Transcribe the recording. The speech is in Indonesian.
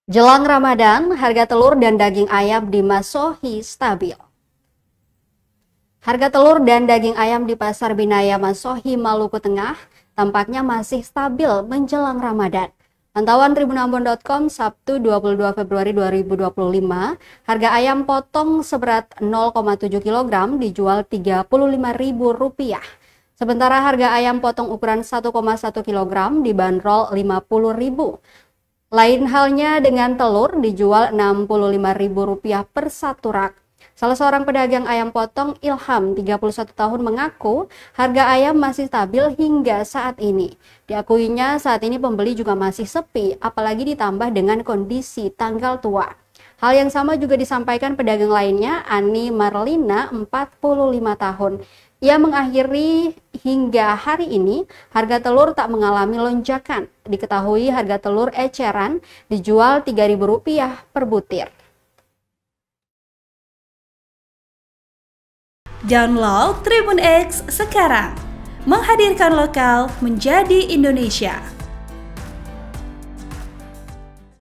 Jelang Ramadan, harga telur dan daging ayam di Masohi stabil. Harga telur dan daging ayam di Pasar Binaya Masohi, Maluku Tengah tampaknya masih stabil menjelang Ramadan. Pantauan tribunambon.com Sabtu 22 Februari 2025, harga ayam potong seberat 0,7 kg dijual Rp35.000. Sementara harga ayam potong ukuran 1,1 kg dibanderol Rp50.000. Lain halnya dengan telur dijual Rp65.000 per satu rak. Salah seorang pedagang ayam potong, Ilham, 31 tahun, mengaku harga ayam masih stabil hingga saat ini. Diakuinya saat ini pembeli juga masih sepi, apalagi ditambah dengan kondisi tanggal tua. Hal yang sama juga disampaikan pedagang lainnya, Ani Marlina, 45 tahun. Ia mengakhiri hingga hari ini harga telur tak mengalami lonjakan. Diketahui harga telur eceran dijual Rp3.000 per butir. Download Tribun X sekarang, menghadirkan lokal menjadi Indonesia.